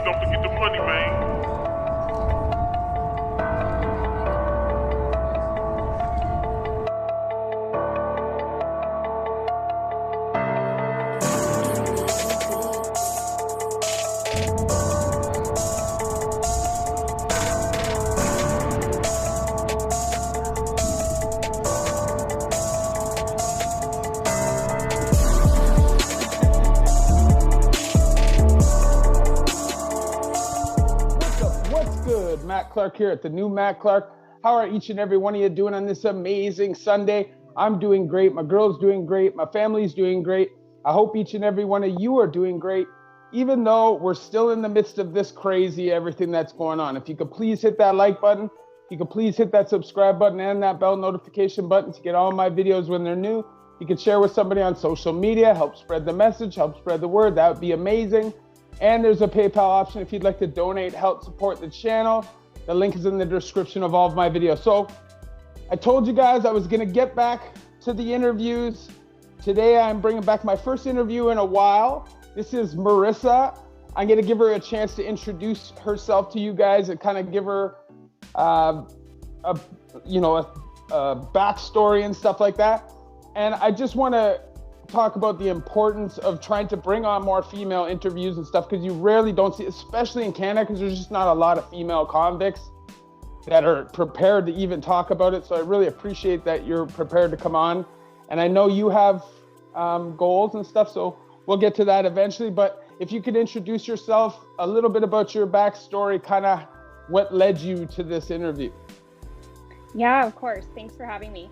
don't forget the money, man. Matt Clark here at the new Matt Clark. How are each and every one of you doing on this amazing Sunday? I'm doing great. My girl's doing great. My family's doing great. I hope each and every one of you are doing great, even though we're still in the midst of this crazy everything that's going on. If you could please hit that like button, if you could please hit that subscribe button and that bell notification button to get all my videos when they're new. You can share with somebody on social media, help spread the message, help spread the word. That would be amazing. And there's a PayPal option if you'd like to donate, help support the channel. The link is in the description of all of my videos. So I told you guys I was gonna get back to the interviews. Today I'm bringing back my first interview in a while. This is Marissa. I'm gonna give her a chance to introduce herself to you guys and kind of give her a backstory and stuff like that. And I just wanna talk about the importance of trying to bring on more female interviews and stuff, because you rarely don't see, especially in Canada, because there's just not a lot of female convicts that are prepared to even talk about it. So I really appreciate that you're prepared to come on. And I know you have goals and stuff, so we'll get to that eventually. But if you could introduce yourself, a little bit about your backstory, kind of what led you to this interview. Yeah, of course. Thanks for having me.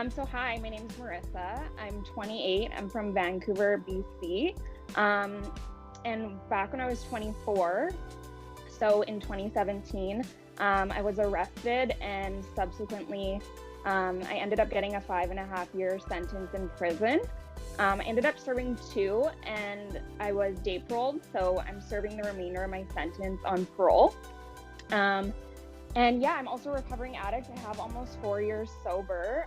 So hi, my name is Marissa. I'm 28. I'm from Vancouver, BC. And back when I was 24, so in 2017, I was arrested and subsequently I ended up getting a 5.5-year sentence in prison. I ended up serving 2 and I was day paroled, so I'm serving the remainder of my sentence on parole. And yeah, I'm also a recovering addict. I have almost 4 years sober.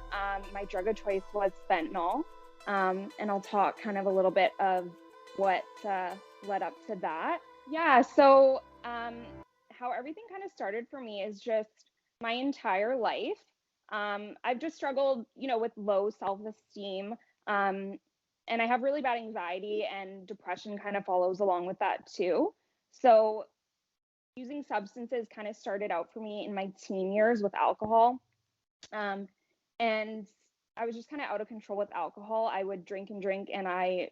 My drug of choice was fentanyl. And I'll talk kind of a little bit of what led up to that. Yeah, so how everything kind of started for me is just my entire life. I've just struggled, with low self-esteem. And I have really bad anxiety, and depression kind of follows along with that too. So using substances kind of started out for me in my teen years with alcohol. And I was just kind of out of control with alcohol. I would drink and drink and I,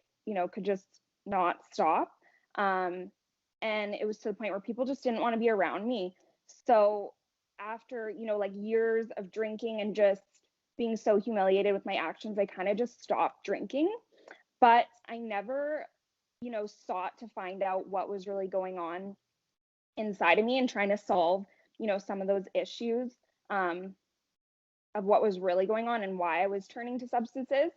could just not stop. And it was to the point where people just didn't want to be around me. So after, years of drinking and just being so humiliated with my actions, I kind of just stopped drinking. But I never, sought to find out what was really going on inside of me and trying to solve, some of those issues of what was really going on and why I was turning to substances.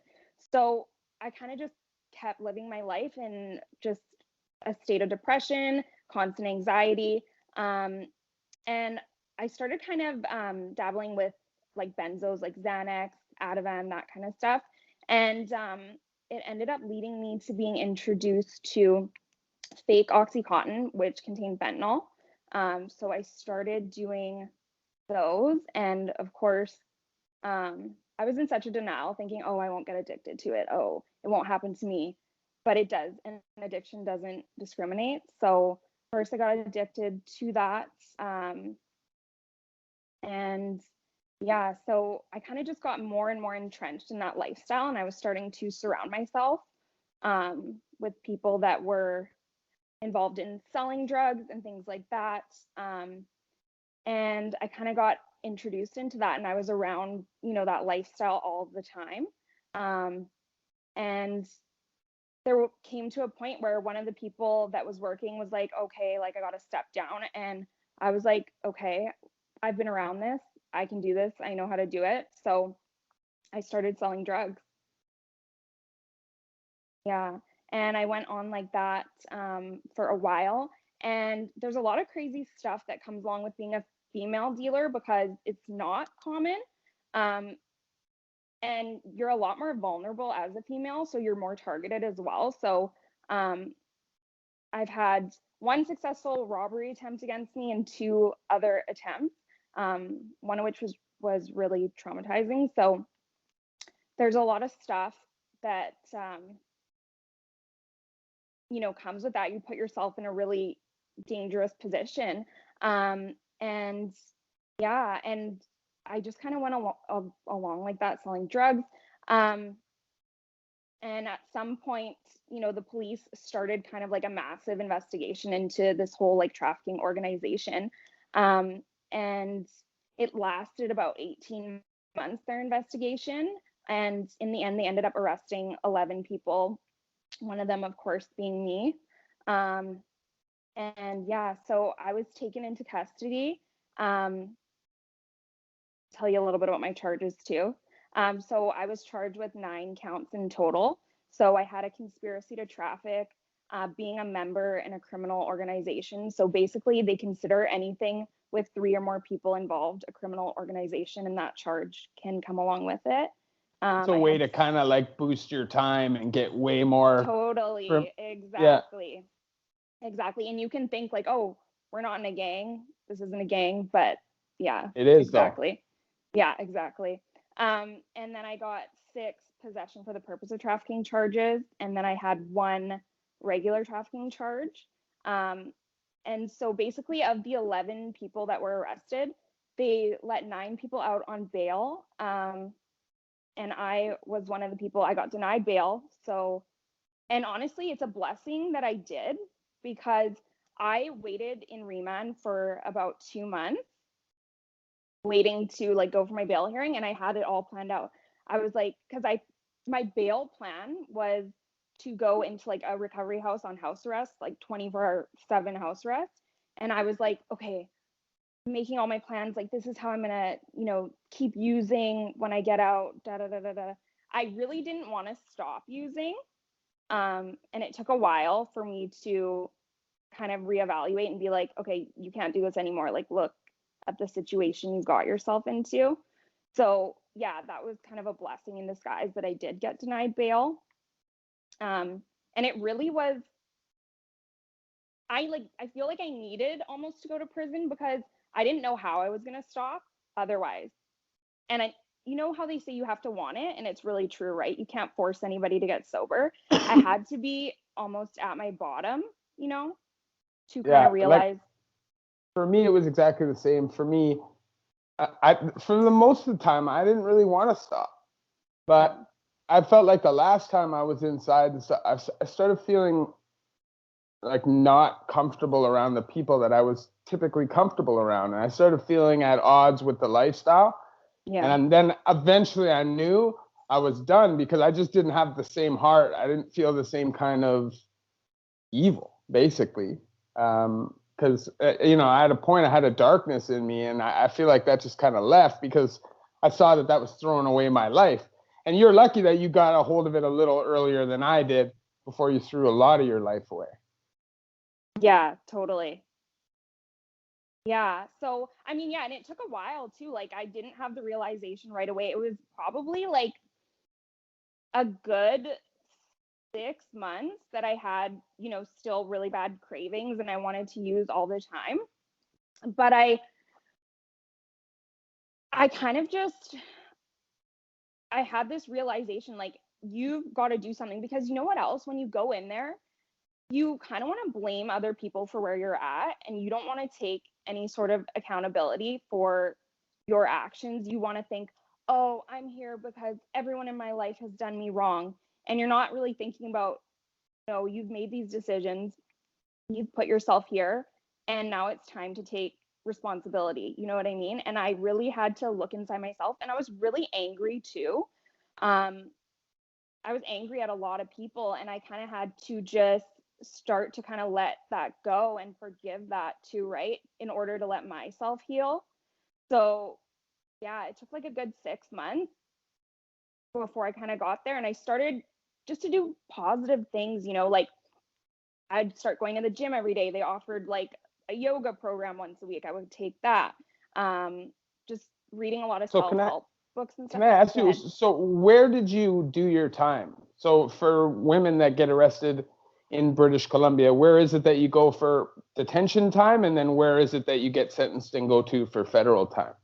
So I kind of just kept living my life in just a state of depression, constant anxiety. And I started kind of dabbling with like benzos, like Xanax, Ativan, that kind of stuff. And it ended up leading me to being introduced to fake Oxycontin, which contained fentanyl. So I started doing those. And of course, I was in such a denial thinking, oh, I won't get addicted to it. Oh, it won't happen to me. But it does. And addiction doesn't discriminate. So first I got addicted to that. And yeah, so I kind of just got more and more entrenched in that lifestyle. And I was starting to surround myself with people that were involved in selling drugs and things like that. And I kind of got introduced into that, and I was around, that lifestyle all the time. And there came to a point where one of the people that was working was like, okay, like I got to step down. And I was like, okay, I've been around this. I can do this. I know how to do it. So I started selling drugs. Yeah. And I went on like that for a while. And there's a lot of crazy stuff that comes along with being a female dealer because it's not common. And you're a lot more vulnerable as a female, so you're more targeted as well. So I've had one successful robbery attempt against me and two other attempts, one of which was really traumatizing. So there's a lot of stuff that comes with that. You put yourself in a really dangerous position, and yeah, and I just kind of went along like that, selling drugs. And at some point, the police started kind of like a massive investigation into this whole like trafficking organization. And it lasted about 18 months, their investigation. And in the end, they ended up arresting 11 people, one of them, of course, being me. And yeah, so I was taken into custody. Tell you a little bit about my charges too. So I was charged with 9 counts in total. So I had a conspiracy to traffic, being a member in a criminal organization. So basically, they consider anything with 3 or more people involved a criminal organization, and that charge can come along with it. It's a way to kind of like boost your time and get way more. Totally, exactly. Yeah. Exactly. And you can think like, oh, we're not in a gang. This isn't a gang, but yeah, it is exactly. Though. Yeah, exactly. And then I got 6 possession for the purpose of trafficking charges, and then I had 1 regular trafficking charge. And so basically, of the 11 people that were arrested, they let 9 people out on bail. And I was one of the people. I got denied bail. So, and honestly, it's a blessing that I did, because I waited in remand for about 2 months, waiting to like go for my bail hearing, and I had it all planned out. I was like, because my bail plan was to go into like a recovery house on house arrest, like 24/7 house arrest. And I was like, okay, making all my plans, like this is how I'm gonna, keep using when I get out, da da da da da. I really didn't want to stop using. And it took a while for me to kind of reevaluate and be like, okay, you can't do this anymore. Like, look at the situation you got yourself into. So yeah, that was kind of a blessing in disguise that I did get denied bail. And it really was, I feel like I needed almost to go to prison, because I didn't know how I was going to stop otherwise. And you know how they say you have to want it, and it's really true, right? You can't force anybody to get sober. I had to be almost at my bottom, to kind of realize. Like, for me, it was exactly the same. For me, I for the most of the time, I didn't really want to stop, but I felt like the last time I was inside, I started feeling like not comfortable around the people that I was typically comfortable around, and I started feeling at odds with the lifestyle. Yeah. And then eventually I knew I was done, because I just didn't have the same heart. I didn't feel the same kind of evil, basically. Because, I had a point, I had a darkness in me, and I feel like that just kind of left, because I saw that was throwing away my life. And you're lucky that you got a hold of it a little earlier than I did, before you threw a lot of your life away. Yeah, totally. Yeah. So, I mean, yeah, and it took a while too. Like, I didn't have the realization right away. It was probably like a good 6 months that I had, still really bad cravings, and I wanted to use all the time. But I kind of just, I had this realization, like, you've got to do something, because you know what else? When you go in there, you kind of want to blame other people for where you're at, and you don't want to take any sort of accountability for your actions. You want to think, oh, I'm here because everyone in my life has done me wrong. And you're not really thinking about, you've made these decisions, you've put yourself here, and now it's time to take responsibility. You know what I mean? And I really had to look inside myself, and I was really angry too. I was angry at a lot of people, and I kind of had to just start to kind of let that go and forgive that too, right? In order to let myself heal. So yeah, it took like a good 6 months before I kind of got there, and I started just to do positive things, like I'd start going to the gym every day. They offered like a yoga program once a week. I would take that. Just reading a lot of self-help books and stuff. Can I ask you, so where did you do your time? So for women that get arrested in British Columbia? Where is it that you go for detention time, and then where is it that you get sentenced and go to for federal time?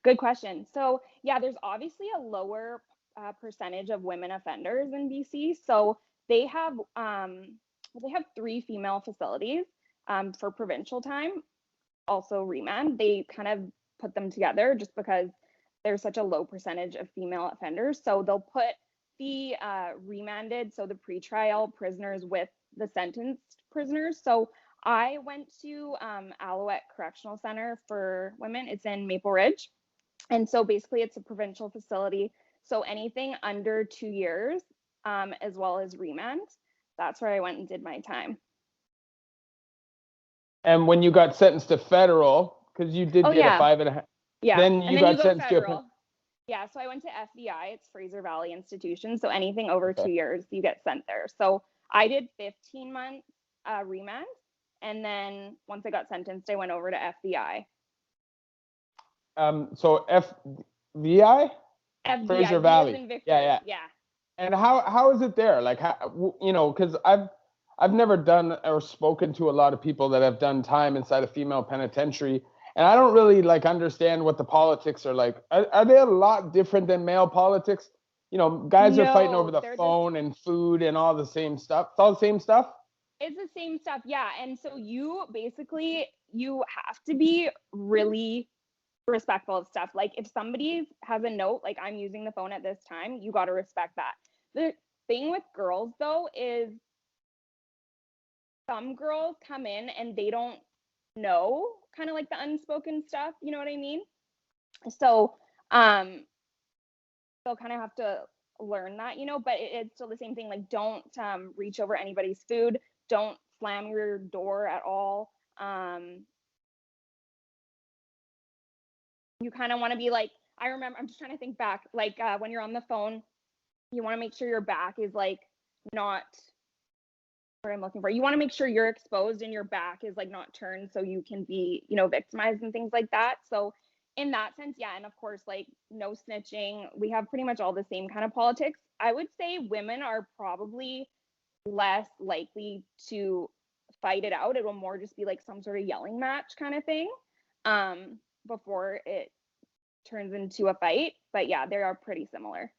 Good question. So yeah, there's obviously a lower percentage of women offenders in BC. So they have they have 3 female facilities for provincial time, also remand. They kind of put them together just because there's such a low percentage of female offenders. So they'll put the remanded, so the pretrial prisoners with the sentenced prisoners. So I went to Alouette Correctional Center for women. It's in Maple Ridge. And so basically it's a provincial facility. So anything under 2 years, as well as remand, that's where I went and did my time. And when you got sentenced to federal, because you did get a 5.5, then you got sentenced federal. Yeah, so I went to FVI, it's Fraser Valley Institution. So anything over 2 years, you get sent there. So I did 15 months remand. And then once I got sentenced, I went over to FVI. So FVI? FVI, Fraser Valley. Yeah. And how is it there? Like, how, you know, because I've never done or spoken to a lot of people that have done time inside a female penitentiary, and I don't really like understand what the politics are like. Are they a lot different than male politics? You know, guys are fighting over the phone and food and all the same stuff. It's all the same stuff? It's the same stuff, yeah. And so you basically, you have to be really respectful of stuff. Like if somebody has a note, like I'm using the phone at this time, you got to respect that. The thing with girls though is some girls come in and they don't know kind of like the unspoken stuff, you know what I mean? So they'll kind of have to learn that, you know, but it's still the same thing. Like don't reach over anybody's food, don't slam your door at all. You kind of want to be like, I remember, I'm just trying to think back, like when you're on the phone, you want to make sure your back is like not what I'm looking for. You want to make sure you're exposed and your back is like not turned so you can be, you know, victimized and things like that. So in that sense, yeah. And of course, like no snitching. We have pretty much all the same kind of politics. I would say women are probably less likely to fight it out. It will more just be like some sort of yelling match kind of thing before it turns into a fight. But yeah, they are pretty similar.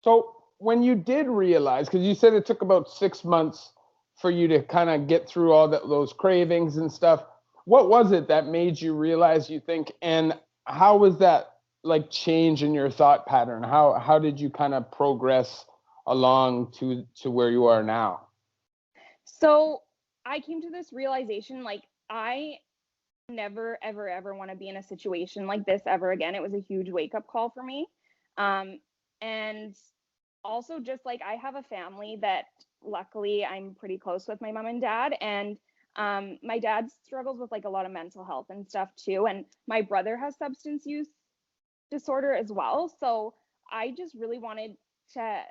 So when you did realize, because you said it took about 6 months for you to kind of get through all those cravings and stuff, what was it that made you realize, you think, and how was that like change in your thought pattern? How did you kind of progress along to where you are now? So I came to this realization, like I never ever want to be in a situation like this ever again. It was a huge wake up call for me. And also just like I have a family that luckily I'm pretty close with, my mom and dad, and my dad struggles with like a lot of mental health and stuff too, and my brother has substance use disorder as well. So I just really wanted to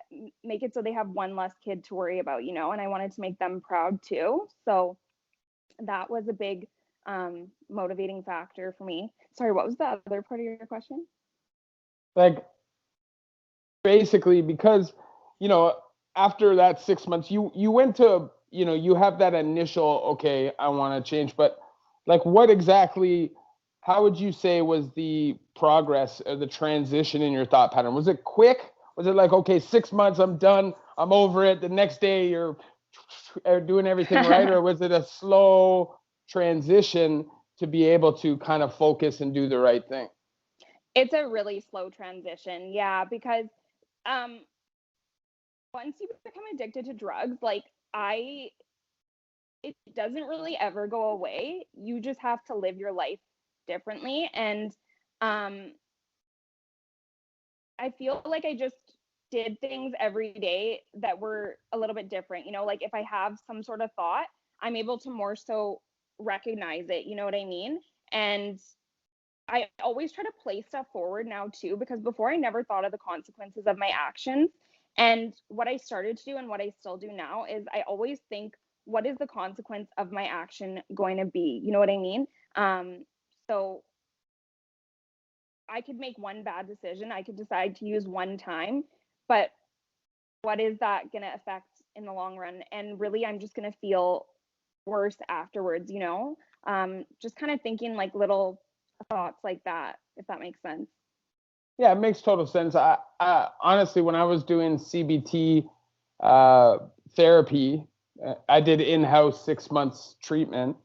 make it so they have one less kid to worry about, you know, and I wanted to make them proud too. So that was a big motivating factor for me. Sorry, what was the other part of your question? Like basically, because you know, after that 6 months, you went to, you know, you have that initial, okay, I want to change, but like what exactly, how would you say was the progress or the transition in your thought pattern? Was it quick? Was it like, okay, 6 months, I'm done, I'm over it, the next day you're doing everything right? Or was it a slow transition to be able to kind of focus and do the right thing? It's a really slow transition, yeah, because once you become addicted to drugs, like it doesn't really ever go away. You just have to live your life differently. And I feel like I just did things every day that were a little bit different. You know, like if I have some sort of thought, I'm able to more so recognize it. You know what I mean? And I always try to play stuff forward now too, because before I never thought of the consequences of my actions. And what I started to do and what I still do now is I always think, what is the consequence of my action going to be? You know what I mean? So I could make one bad decision. I could decide to use one time, but what is that going to affect in the long run. And really, I'm just going to feel worse afterwards, just kind of thinking like little thoughts like that, if that makes sense. Yeah, it makes total sense. I honestly, when I was doing CBT therapy, I did in-house 6 months treatment.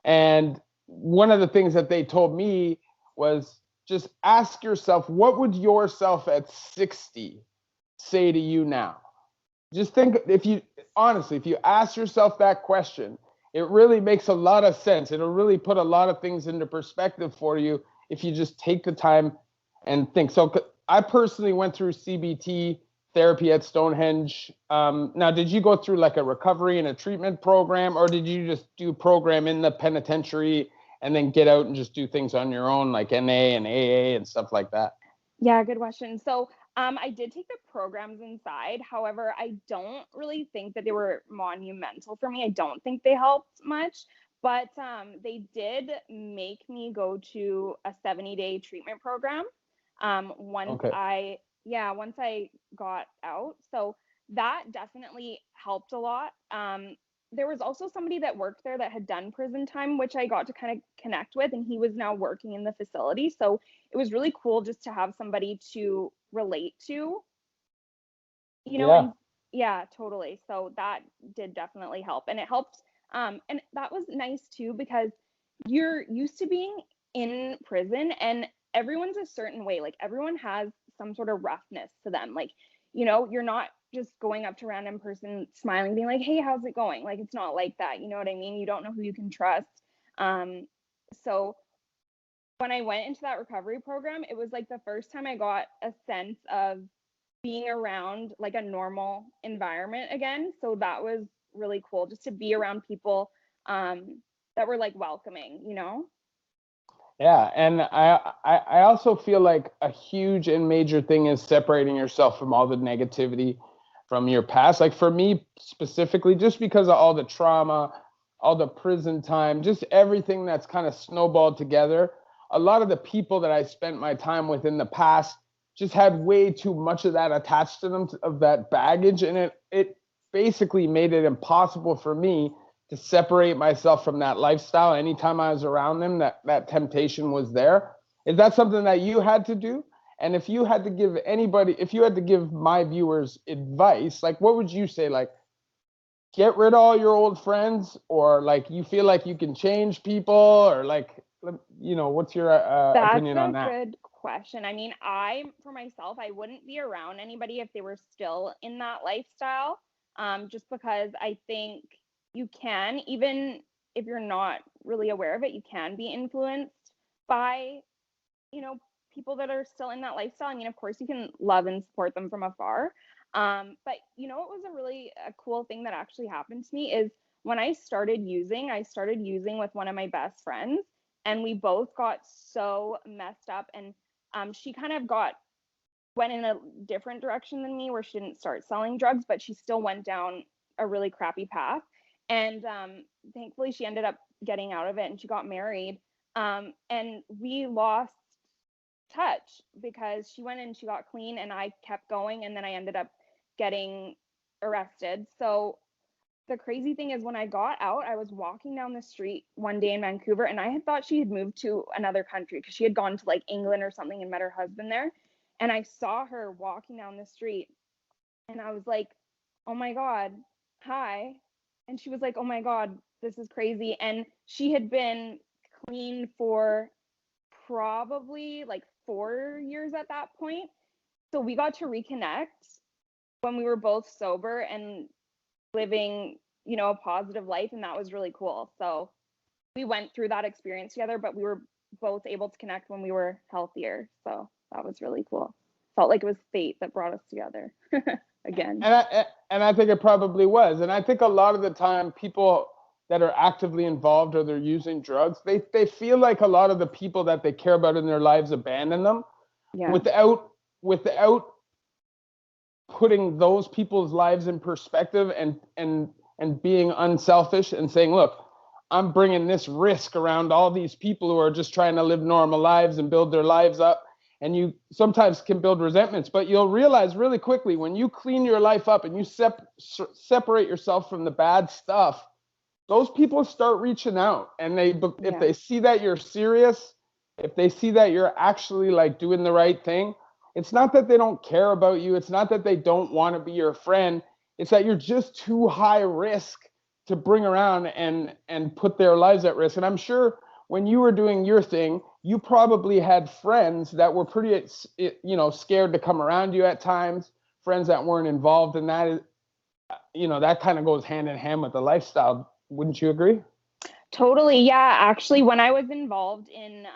And one of the things that they told me was just ask yourself, what would yourself at 60 say to you now? Just think, if you ask yourself that question, it really makes a lot of sense. It'll really put a lot of things into perspective for you if you just take the time and think. So I personally went through CBT therapy at Stonehenge. Now, did you go through like a recovery and a treatment program, or did you just do a program in the penitentiary and then get out and just do things on your own, like NA and AA and stuff like that? Yeah, good question. So I did take the programs inside. However, I don't really think that they were monumental for me. I don't think they helped much, but they did make me go to a 70-day treatment program. Once Okay. once I got out. So that definitely helped a lot. There was also somebody that worked there that had done prison time, which I got to kind of connect with, and he was now working in the facility. So it was really cool just to have somebody to relate to, Yeah. and yeah, totally. So that did definitely help. And it helped. And that was nice too, because you're used to being in prison and everyone's a certain way. Like everyone has some sort of roughness to them. Like, you're not just going up to a random person smiling, being like, hey, how's it going? Like, it's not like that. You know what I mean? You don't know who you can trust. So when I went into that recovery program, it was like the first time I got a sense of being around like a normal environment again. So that was really cool, just to be around people that were like welcoming. Yeah, and I also feel like a huge and major thing is separating yourself from all the negativity from your past. Like for me specifically, just because of all the trauma, all the prison time, just everything that's kind of snowballed together, a lot of the people that I spent my time with in the past just had way too much of that attached to them, of that baggage, and it basically made it impossible for me to separate myself from that lifestyle. Anytime I was around them, that temptation was there. Is that something that you had to do? And if you had to give my viewers advice, like what would you say? Like, get rid of all your old friends, or like you feel like you can change people, or like, what's your opinion on that? That's a good question. I mean, for myself, I wouldn't be around anybody if they were still in that lifestyle, just because I think you can, even if you're not really aware of it, you can be influenced by, people that are still in that lifestyle. I mean, of course, you can love and support them from afar. But what was a cool thing that actually happened to me is when I started using with one of my best friends, and we both got so messed up. And she kind of went in a different direction than me, where she didn't start selling drugs, but she still went down a really crappy path. And thankfully, she ended up getting out of it, and she got married. And we lost touch because she went and she got clean, and I kept going, and then I ended up getting arrested. So the crazy thing is, when I got out, I was walking down the street one day in Vancouver, and I had thought she had moved to another country because she had gone to like England or something and met her husband there. And I saw her walking down the street, and I was like, oh my God, hi. And she was like, oh my God, this is crazy. And she had been clean for probably like 4 years at that point. So we got to reconnect when we were both sober and living, a positive life. And that was really cool. So we went through that experience together, but we were both able to connect when we were healthier. So that was really cool. Felt like it was fate that brought us together again. And I think it probably was. And I think a lot of the time, people that are actively involved or they're using drugs, they feel like a lot of the people that they care about in their lives abandon them, Yeah. without putting those people's lives in perspective, and being unselfish and saying, look, I'm bringing this risk around all these people who are just trying to live normal lives and build their lives up. and you sometimes can build resentments, but you'll realize really quickly when you clean your life up and you separate yourself from the bad stuff, those people start reaching out, and if they see that you're serious, if they see that you're actually like doing the right thing, it's not that they don't care about you. It's not that they don't want to be your friend. It's that you're just too high risk to bring around and put their lives at risk. And I'm sure when you were doing your thing, you probably had friends that were pretty, scared to come around you at times, friends that weren't involved in that. That kind of goes hand in hand with the lifestyle. Wouldn't you agree? Totally. Yeah. Actually, when I was involved in,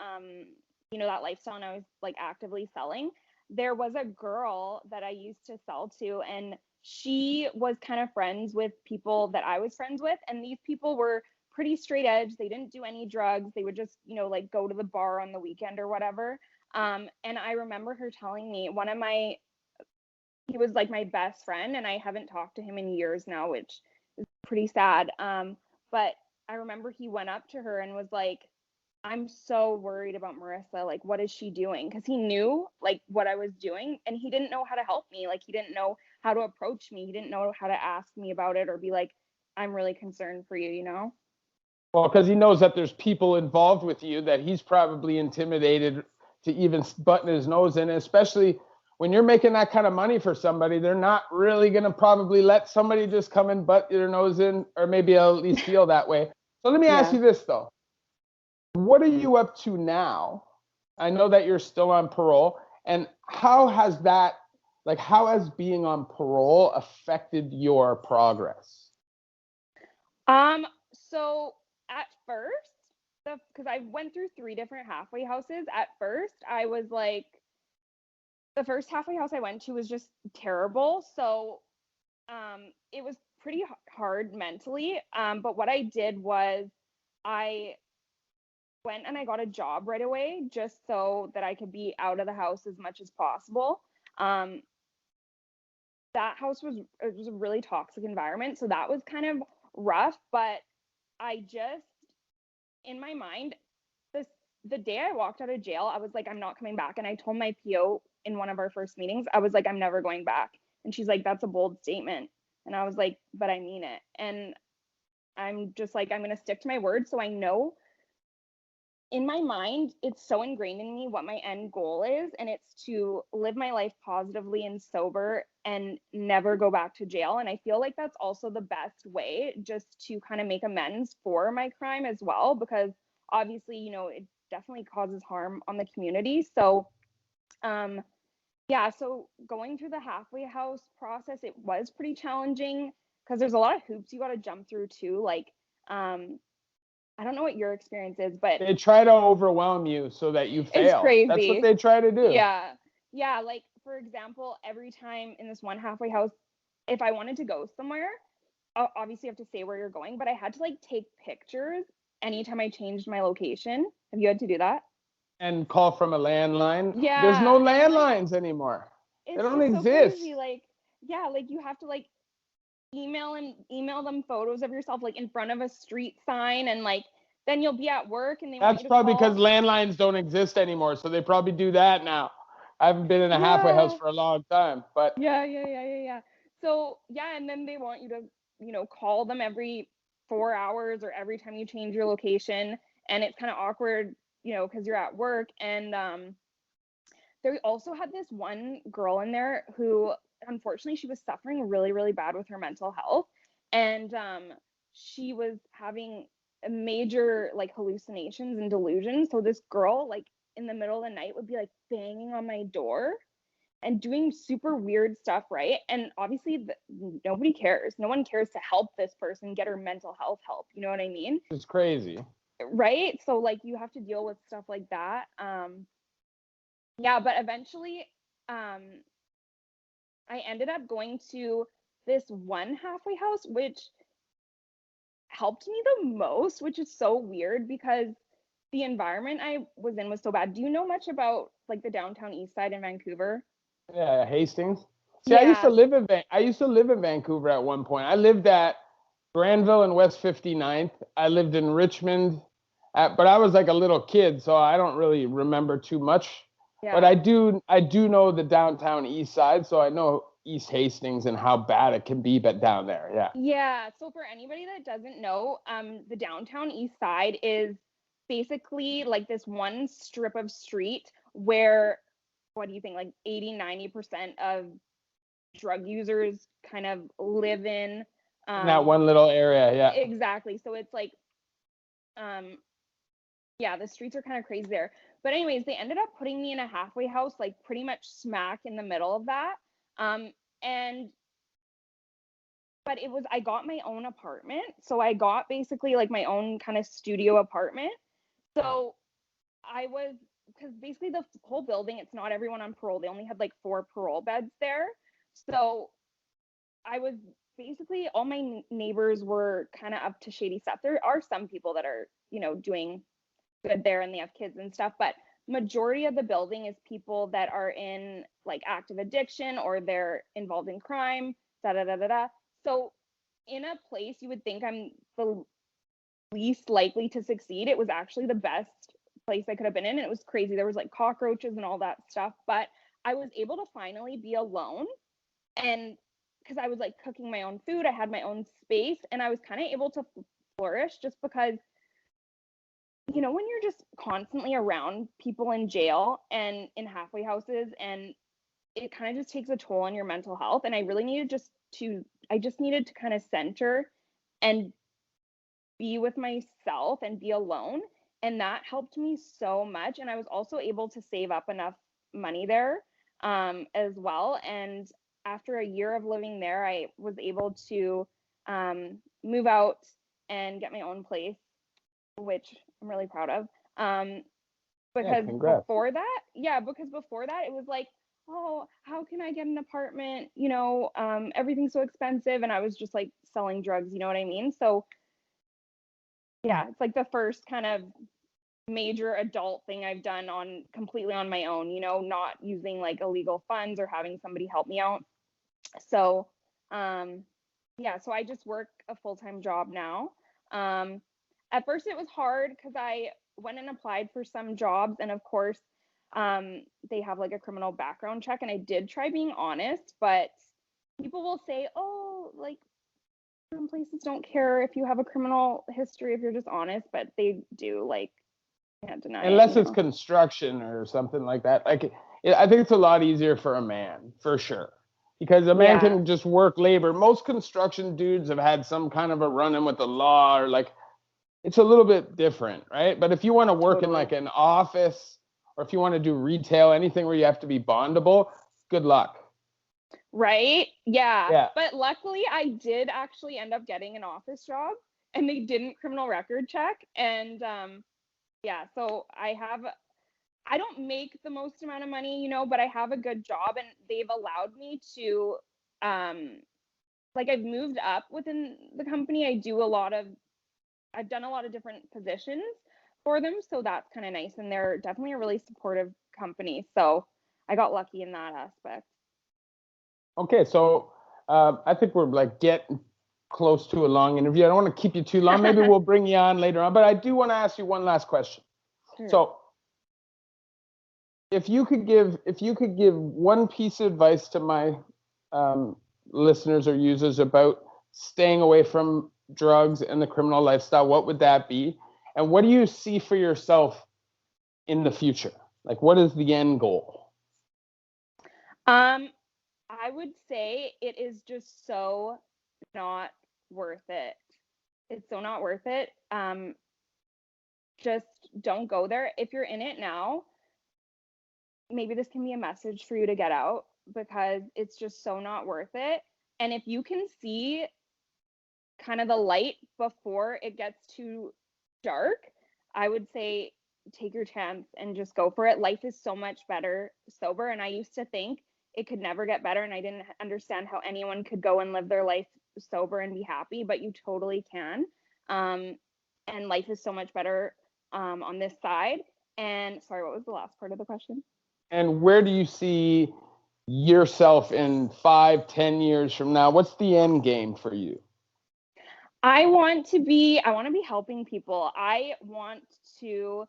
that lifestyle and I was like actively selling, there was a girl that I used to sell to, and she was kind of friends with people that I was friends with. And these people were pretty straight edge. They didn't do any drugs. They would just, like go to the bar on the weekend or whatever. And I remember her telling me he was like my best friend, and I haven't talked to him in years now, which is pretty sad. But I remember he went up to her and was like, I'm so worried about Marissa. Like, what is she doing? Because he knew like what I was doing, and he didn't know how to help me. Like, he didn't know how to approach me. He didn't know how to ask me about it or be like, I'm really concerned for you, Well, because he knows that there's people involved with you that he's probably intimidated to even button his nose in, especially when you're making that kind of money for somebody. They're not really going to probably let somebody just come and butt their nose in, or maybe at least feel that way. So let me ask you this, though. What are you up to now? I know that you're still on parole. And how has being on parole affected your progress? So at first, because I went through 3 different halfway houses. At first, I was like, the first halfway house I went to was just terrible. So it was pretty hard mentally. But what I did was I went and I got a job right away just so that I could be out of the house as much as possible. That house was a really toxic environment, so that was kind of rough, but I just, in my mind, the day I walked out of jail, I was like, I'm not coming back. And I told my PO in one of our first meetings, I was like, I'm never going back. And she's like, that's a bold statement. And I was like, but I mean it. And I'm just like, I'm going to stick to my word. So I know in my mind, it's so ingrained in me what my end goal is. And it's to live my life positively and sober and never go back to jail. And I feel like that's also the best way just to kind of make amends for my crime as well, because obviously, it definitely causes harm on the community. So, so going through the halfway house process, it was pretty challenging because there's a lot of hoops you got to jump through too. Like, I don't know what your experience is, but they try to overwhelm you so that you fail. It's crazy. That's what they try to do. Yeah. Like, for example, every time in this one halfway house, if I wanted to go somewhere, obviously you have to say where you're going, but I had to like take pictures anytime I changed my location. Have you had to do that? And call from a landline? Yeah. There's no landlines anymore. They don't exist. So crazy. Like, you have to like email them photos of yourself like in front of a street sign, and like then you'll be at work and that's probably because landlines don't exist anymore, so they probably do that now. I haven't been in a halfway house for a long time, but yeah. So and then they want you to call them every 4 hours or every time you change your location, and it's kind of awkward because you're at work. And they also had this one girl in there who, unfortunately, she was suffering really, really bad with her mental health, and she was having major like hallucinations and delusions. So this girl, like in the middle of the night, would be like banging on my door and doing super weird stuff, right? And obviously nobody cares. No one cares to help this person get her mental health help. You know what I mean? It's crazy. Right? So like you have to deal with stuff like that. But eventually I ended up going to this one halfway house, which helped me the most, which is so weird because the environment I was in was so bad. Do you know much about like the downtown east side in Vancouver? Yeah, Hastings. See, I used to live in Vancouver at one point. I lived at Granville and West 59th. I lived in Richmond, but I was like a little kid, so I don't really remember too much But Yeah. I do know the downtown east side, so I know East Hastings and how bad it can be, but down there, yeah. Yeah. So for anybody that doesn't know, the downtown east side is basically like this one strip of street where, what do you think, like 80-90% of drug users kind of live in. In that one little area, yeah. Exactly. So it's like, um, yeah, the streets are kind of crazy there. But anyways, they ended up putting me in a halfway house, like pretty much smack in the middle of that. And but it was, I got my own apartment. So I got basically like my own kind of studio apartment. So I was, because basically the whole building, it's not everyone on parole. They only had like 4 parole beds there. So I was basically, all my neighbors were kind of up to shady stuff. There are some people that are, doing good there and they have kids and stuff, but majority of the building is people that are in like active addiction or they're involved in crime, da da da da da. So in a place you would think I'm the least likely to succeed, it was actually the best place I could have been in. And it was crazy. There was like cockroaches and all that stuff, but I was able to finally be alone. And because I was like cooking my own food, I had my own space, and I was kind of able to flourish just because, when you're just constantly around people in jail and in halfway houses, and it kind of just takes a toll on your mental health. And I really needed I just needed to kind of center and be with myself and be alone. And that helped me so much. And I was also able to save up enough money there, as well. And after a year of living there, I was able to move out and get my own place, which I'm really proud of. Yeah, Because congrats. because before that, it was like, oh, how can I get an apartment? Everything's so expensive. And I was just like selling drugs, you know what I mean? So yeah, it's like the first kind of major adult thing I've done on completely on my own, not using like illegal funds or having somebody help me out. So, yeah, so I just work a full-time job now. Um, at first it was hard because I went and applied for some jobs, and of course, they have like a criminal background check, and I did try being honest, but people will say, oh, like some places don't care if you have a criminal history if you're just honest, but they do. Like, can't deny Unless it. it's construction or something like that. Like, I think it's a lot easier for a man, for sure. Because a man Yeah, can just work labor. Most construction dudes have had some kind of a run-in with the law, or like, it's a little bit different, right? But if you want to work in totally. like an office, or if you want to do retail, anything where you have to be bondable, good luck. Right? Yeah. Yeah. But luckily, I did actually end up getting an office job, and they didn't criminal record check. And yeah, so I don't make the most amount of money, but I have a good job, and they've allowed me to, like, I've moved up within the company. I've done a lot of different positions for them. So that's kind of nice. And they're definitely a really supportive company. So I got lucky in that aspect. Okay, so I think we're like getting close to a long interview. I don't want to keep you too long. Maybe we'll bring you on later on, but I do want to ask you one last question. Sure. So, if you could give one piece of advice to my listeners or users about staying away from drugs and the criminal lifestyle, what would that be? And what do you see for yourself in the future? Like, what is the end goal? I would say it is just so not worth it. It's so not worth it. Just don't go there. If you're in it now, maybe this can be a message for you to get out, because it's just so not worth it. And if you can see kind of the light before it gets too dark, I would say take your chance and just go for it. Life is so much better sober. And I used to think it could never get better. And I didn't understand how anyone could go and live their life sober and be happy, but you totally can. And life is so much better on this side. And sorry, what was the last part of the question? And where do you see yourself in 5, 10 years from now? What's the end game for you? I want to be helping people. I want to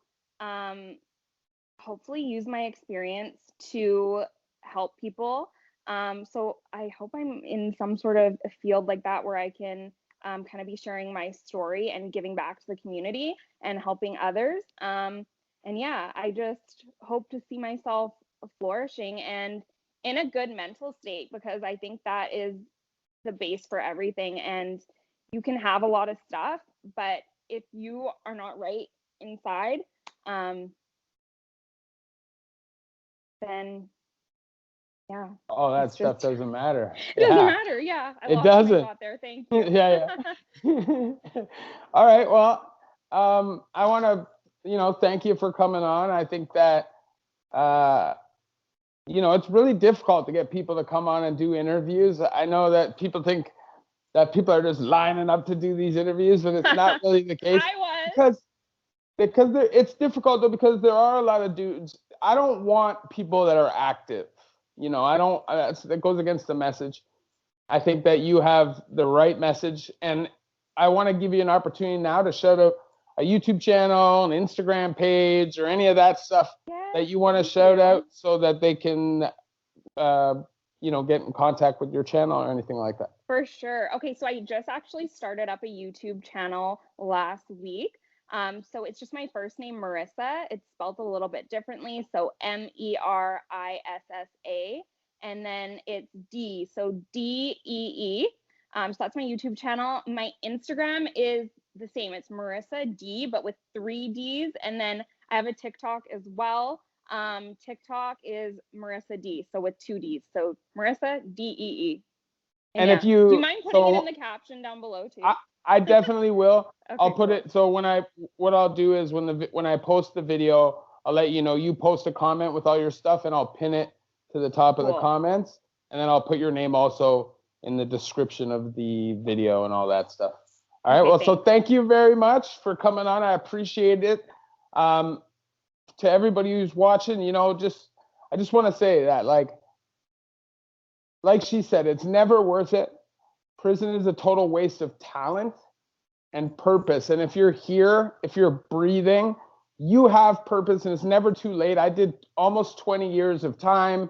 hopefully use my experience to help people. So I hope I'm in some sort of a field like that where I can kind of be sharing my story and giving back to the community and helping others. And yeah, I just hope to see myself flourishing and in a good mental state, because I think that is the base for everything. And you can have a lot of stuff, but if you are not right inside, then yeah, Oh, that it's stuff just doesn't matter. it doesn't Yeah, matter. Yeah, I it lost my doesn't. thought there. Thank you. Yeah, yeah. All right. Well, I want to, thank you for coming on. I think that, it's really difficult to get people to come on and do interviews. I know that people think that people are just lining up to do these interviews, but it's not really the case. I was. Because it's difficult though, because there are a lot of dudes. I don't want people that are active. I don't. That goes against the message. I think that you have the right message, and I want to give you an opportunity now to shout out a YouTube channel, an Instagram page, or any of that stuff that you want to shout out, so that they can, get in contact with your channel or anything like that. For sure. Okay, so I just actually started up a YouTube channel last week. So it's just my first name, Marissa. It's spelled a little bit differently. So Merissa, and then it's D, so Dee. So that's my YouTube channel. My Instagram is the same. It's Marissa D, but with 3 Ds. And then I have a TikTok as well. TikTok is Marissa D, so with 2 Ds. So Marissa Dee. And yeah. if you, do you mind putting it in the caption down below too? I definitely will. Okay, I'll put it. So what I'll do is when I post the video, I'll let you know. You post a comment with all your stuff, and I'll pin it to the top of the comments, and then I'll put your name also in the description of the video and all that stuff. All right. Well, thanks. So thank you very much for coming on. I appreciate it. To everybody who's watching, I just want to say that, like she said, it's never worth it. Prison is a total waste of talent and purpose. And if you're here, if you're breathing, you have purpose, and it's never too late. I did almost 20 years of time.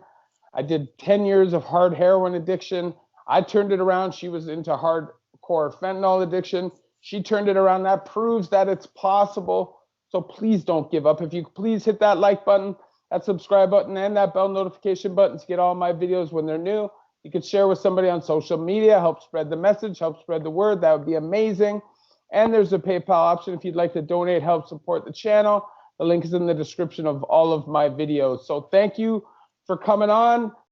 I did 10 years of hard heroin addiction. I turned it around. She was into hardcore fentanyl addiction. She turned it around. That proves that it's possible. So please don't give up. If you please hit that like button, that subscribe button, and that bell notification button to get all my videos when they're new. You could share with somebody on social media, help spread the message, help spread the word. That would be amazing. And there's a PayPal option if you'd like to donate, help support the channel. The link is in the description of all of my videos. So thank you for coming on.